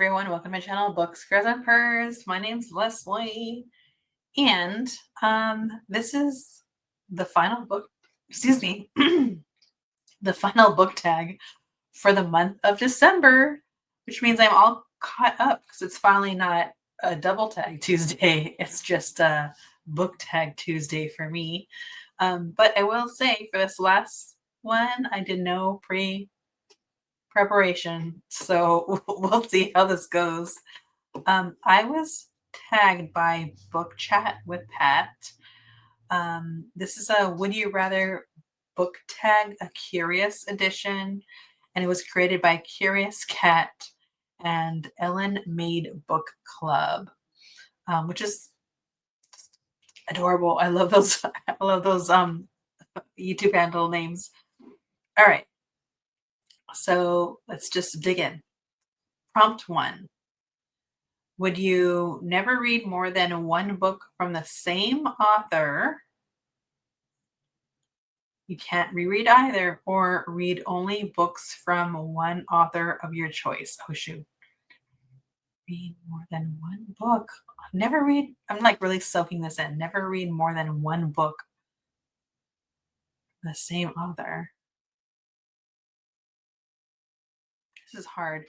everyone, welcome to my channel, Books, Girls, and Purrs. My name's Leslie, and this is the final book, excuse me, the final book tag for the month of December, which means I'm all caught up because it's finally not a double tag Tuesday. It's just a book tag Tuesday for me. But I will say for this last one, I did no preparation, so we'll see how this goes. I was tagged by Book Chat with Pat. This is a Would You Rather book tag, a curious edition, and it was created by Curious Cat and Ellen Made Book Club, which is adorable. I love those. I love those YouTube handle names. All right, so let's just dig in. Prompt 1. Would you never read more than one book from the same author? You can't reread either, or read only books from one author of your choice. Oh, shoot. Read more than one book. Never read. I'm like really soaking this in. Never read more than one book from the same author. This is hard.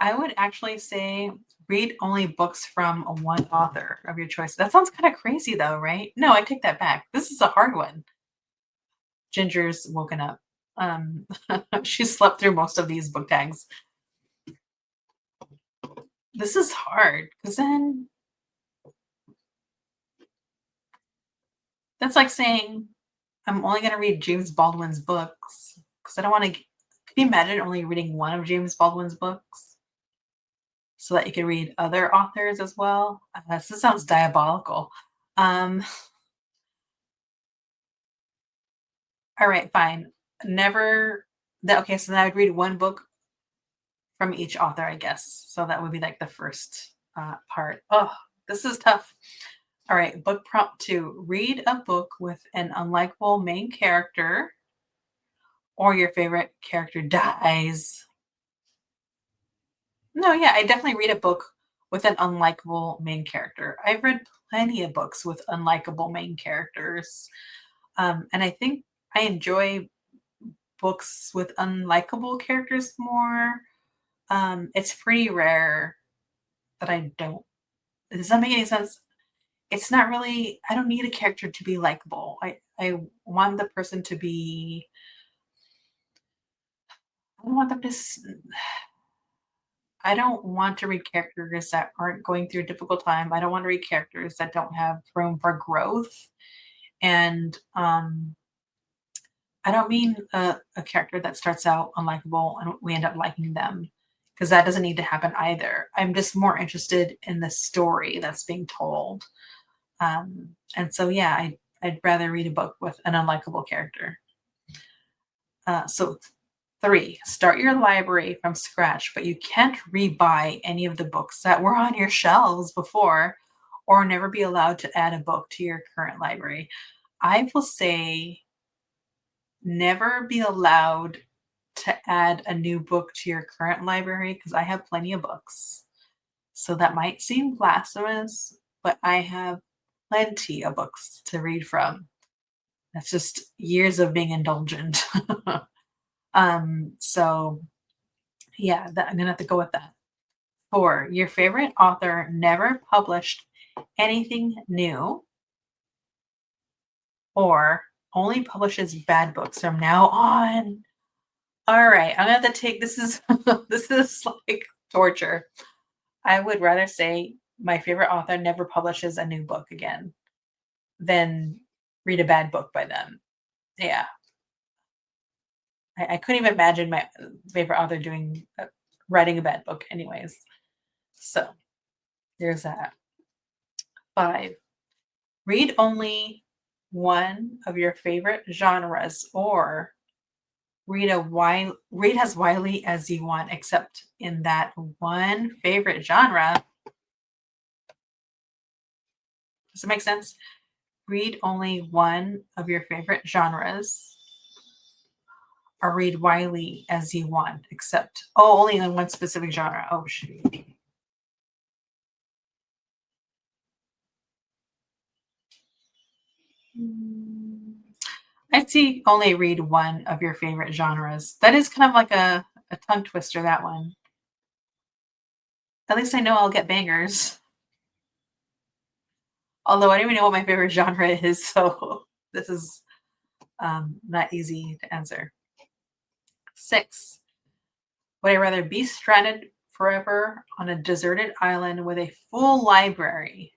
I would actually say read only books from one author of your choice. That sounds kind of crazy though, right? No, I take that back. This is a hard one. Ginger's woken up. She slept through most of these book tags. This is hard because then that's like saying I'm only going to read James Baldwin's books because I don't want to. Can you imagine only reading one of James Baldwin's books so that you can read other authors as well? This sounds diabolical. All right, fine. Never. Okay, so then I would read one book from each author, I guess. So that would be like the first part. Oh, this is tough. All right, book prompt 2. Read a book with an unlikable main character or your favorite character dies. No, yeah, I definitely read a book with an unlikable main character. I've read plenty of books with unlikable main characters. And I think I enjoy books with unlikable characters more. It's pretty rare that I don't. Does that make any sense? It's not really, I don't need a character to be likable. I want the person to be, I don't want them to, I don't want to read characters that aren't going through a difficult time. I don't want to read characters that don't have room for growth. And I don't mean a character that starts out unlikable and we end up liking them because that doesn't need to happen either. I'm just more interested in the story that's being told. And so, yeah, I'd rather read a book with an unlikable character. So 3, start your library from scratch, but you can't rebuy any of the books that were on your shelves before or never be allowed to add a book to your current library. I will say never be allowed to add a new book to your current library because I have plenty of books. So that might seem blasphemous, but I have plenty of books to read from. That's just years of being indulgent. So yeah, I'm gonna have to go with that. 4, your favorite author never published anything new or only publishes bad books from now on. All right, I'm gonna have to take this is this is like torture. I would rather say my favorite author never publishes a new book again than read a bad book by them. Yeah. I couldn't even imagine my favorite author doing writing a bad book anyways. So there's that. 5, read only one of your favorite genres or read as widely as you want, except in that one favorite genre. Does it make sense? Read only one of your favorite genres or read widely as you want, except only in one specific genre. Oh shoot. Mm, I'd see only read one of your favorite genres. That is kind of like a tongue twister, that one. At least I know I'll get bangers. Although I don't even know what my favorite genre is, so this is not easy to answer. 6. Would I rather be stranded forever on a deserted island with a full library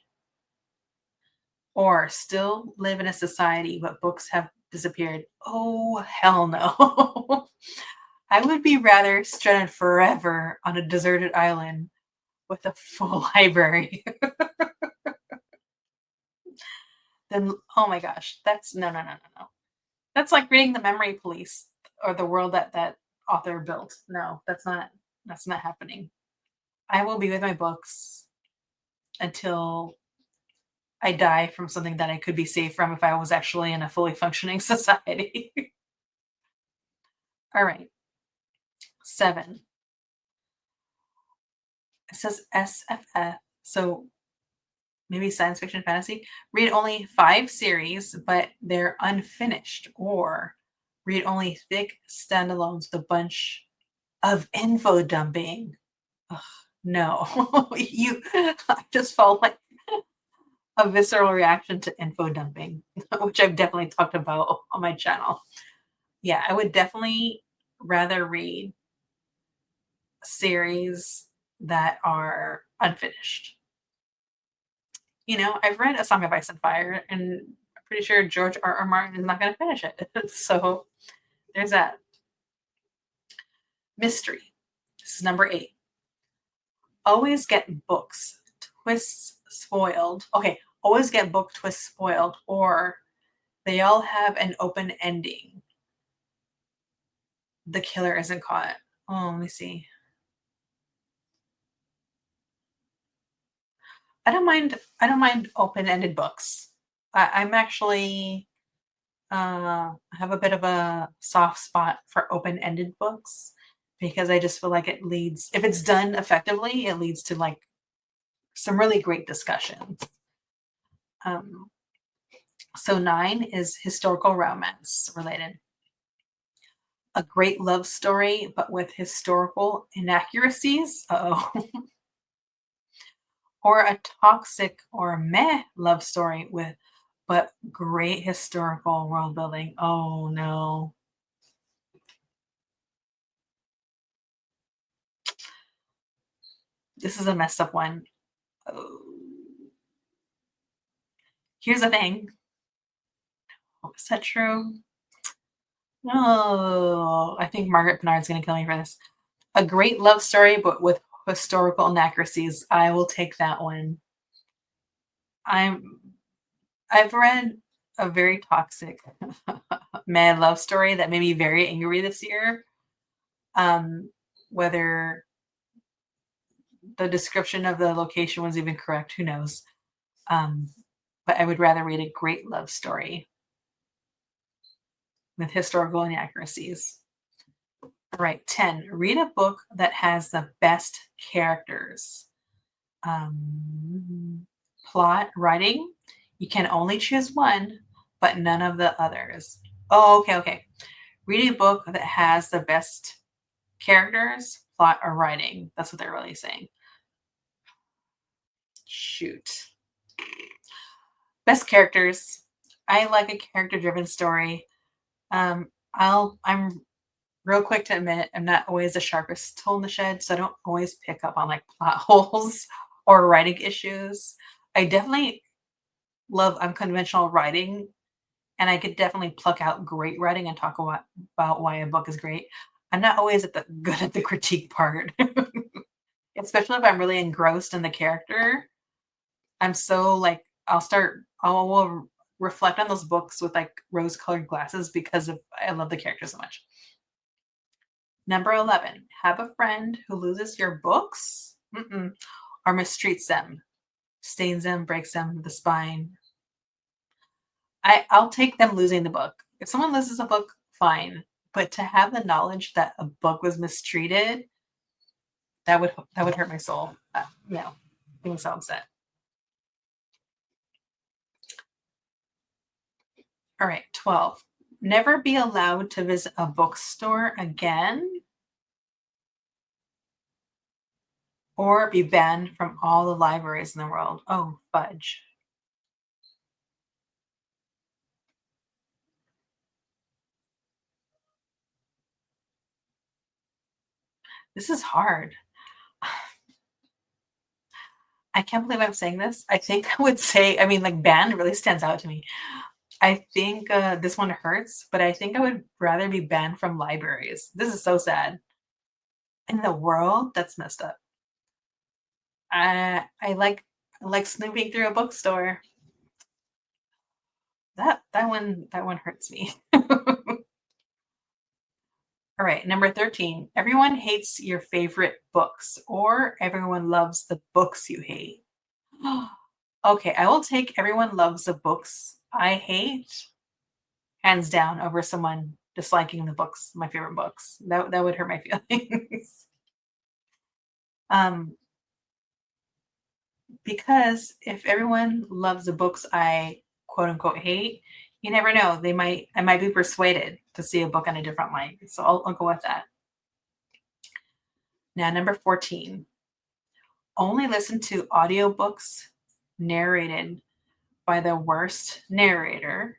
or still live in a society but books have disappeared? Oh, hell no. I would be rather stranded forever on a deserted island with a full library than, oh my gosh, that's no, no, no, no, no. That's like reading The Memory Police or the world that that author built. No, that's not happening. I will be with my books until I die from something that I could be saved from if I was actually in a fully functioning society. All right. 7. It says SFF. So maybe science fiction fantasy. Read only 5 series, but they're unfinished. Or read only thick standalones with a bunch of info dumping. Ugh, no. I just felt like a visceral reaction to info dumping, which I've definitely talked about on my channel. Yeah, I would definitely rather read series that are unfinished. I've read A Song of Ice and Fire, and I'm pretty sure George R. R. Martin is not going to finish it. So there's that. Mystery. This is number 8. Always get books twists spoiled. Okay, always get book twists spoiled, or they all have an open ending. The killer isn't caught. Oh, let me see. I don't mind open-ended books. I'm actually have a bit of a soft spot for open-ended books because I just feel like it leads, if it's done effectively, it leads to like some really great discussions. Um, so 9 is historical romance related. A great love story, but with historical inaccuracies. Oh, or a toxic or meh love story with but great historical world building. Oh no. This is a messed up one. Oh. Here's the thing. Oh, is that true? No. I think Margaret Bernard's gonna kill me for this. A great love story, but with historical inaccuracies. I will take that one. I'm I've read a very toxic mad love story that made me very angry this year. Um, whether the description of the location was even correct, who knows? Um, but I would rather read a great love story with historical inaccuracies. All right, 10. Read a book that has the best characters. Um, Plot, writing. You can only choose one, but none of the others. Oh, okay, okay. Read a book that has the best characters, plot, or writing. That's what they're really saying. Shoot. Best characters. I like a character-driven story. I'm real quick to admit I'm not always the sharpest tool in the shed, so I don't always pick up on like plot holes or writing issues. I definitely love unconventional writing, and I could definitely pluck out great writing and talk about why a book is great. I'm not always at the good at the critique part, especially if I'm really engrossed in the character. I'm so like I will reflect on those books with like rose-colored glasses because of I love the character so much. Number 11, have a friend who loses your books or mistreats them, stains them, breaks them with the spine. I'll take them losing the book. If someone loses a book, fine. But to have the knowledge that a book was mistreated, that would hurt my soul. Being so upset. All right, 12. Never be allowed to visit a bookstore again or be banned from all the libraries in the world. Oh, fudge. This is hard. I can't believe I'm saying this. I think I would say, I mean, like, banned really stands out to me. I think this one hurts, but I think I would rather be banned from libraries. This is so sad. In the world, that's messed up. I like snooping through a bookstore. That one hurts me. All right, number 13. Everyone hates your favorite books, or everyone loves the books you hate. Okay, I will take everyone loves the books I hate hands down over someone disliking the books, my favorite books. That would hurt my feelings. um, because if everyone loves the books I quote unquote hate, you never know. I might be persuaded to see a book in a different light. So I'll go with that. Now, number 14. Only listen to audiobooks narrated by the worst narrator,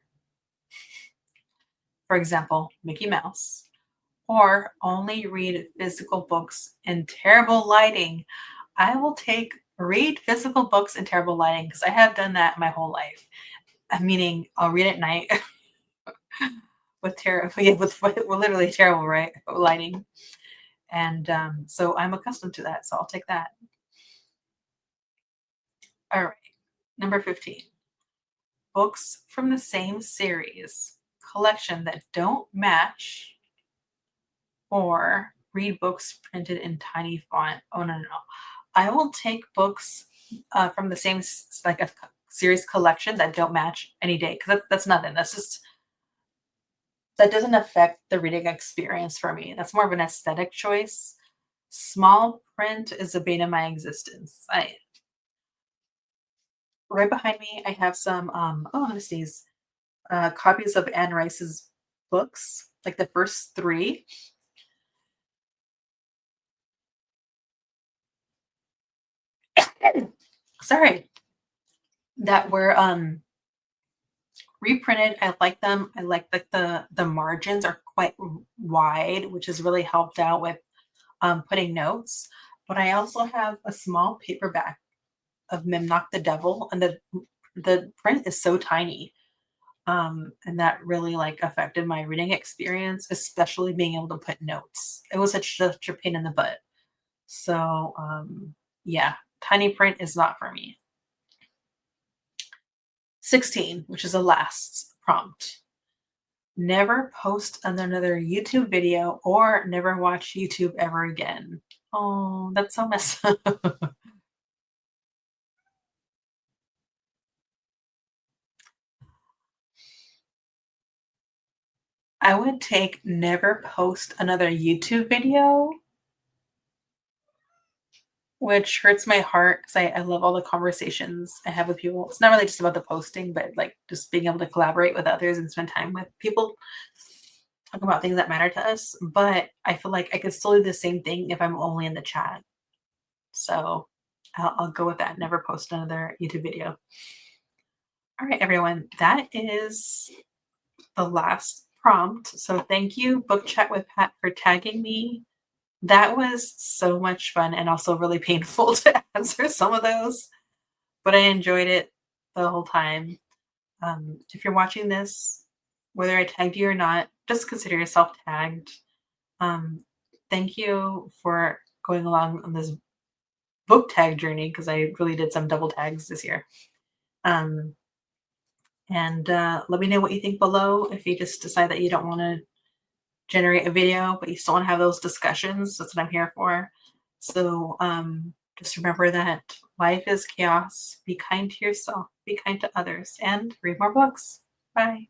for example, Mickey Mouse, or only read physical books in terrible lighting. I will take read physical books in terrible lighting because I have done that my whole life. Meaning, I'll read at night with terrible, yeah, with literally terrible, right, lighting, and so I'm accustomed to that. So I'll take that. All right, number 15. Books from the same series collection that don't match, or read books printed in tiny font. Oh, no, no, no. I will take books from the same like a series collection that don't match any day because that's nothing. That's just that doesn't affect the reading experience for me. That's more of an aesthetic choice. Small print is a bane of my existence. I Right behind me, I have some oh, let me see, copies of Anne Rice's books, like the first three. Sorry, that were reprinted. I like them. I like that the margins are quite wide, which has really helped out with putting notes. But I also have a small paperback of Mimnock the Devil, and the print is so tiny. And that really like affected my reading experience, especially being able to put notes. It was such a pain in the butt. So yeah, tiny print is not for me. 16, which is the last prompt. Never post another YouTube video or never watch YouTube ever again. Oh, that's so messed up. I would take never post another YouTube video, which hurts my heart because I love all the conversations I have with people. It's not really just about the posting, but like just being able to collaborate with others and spend time with people, talk about things that matter to us. But I feel like I could still do the same thing if I'm only in the chat. So I'll go with that. Never post another YouTube video. All right, everyone. That is the last prompt. So thank you, Book Chat with Pat, for tagging me. That was so much fun and also really painful to answer some of those, but I enjoyed it the whole time. If you're watching this, whether I tagged you or not, just consider yourself tagged. Um, Thank you for going along on this book tag journey because I really did some double tags this year. Um, and let me know what you think below if you just decide that you don't want to generate a video, but you still want to have those discussions. That's what I'm here for. So just remember that life is chaos. Be kind to yourself, be kind to others, and read more books. Bye.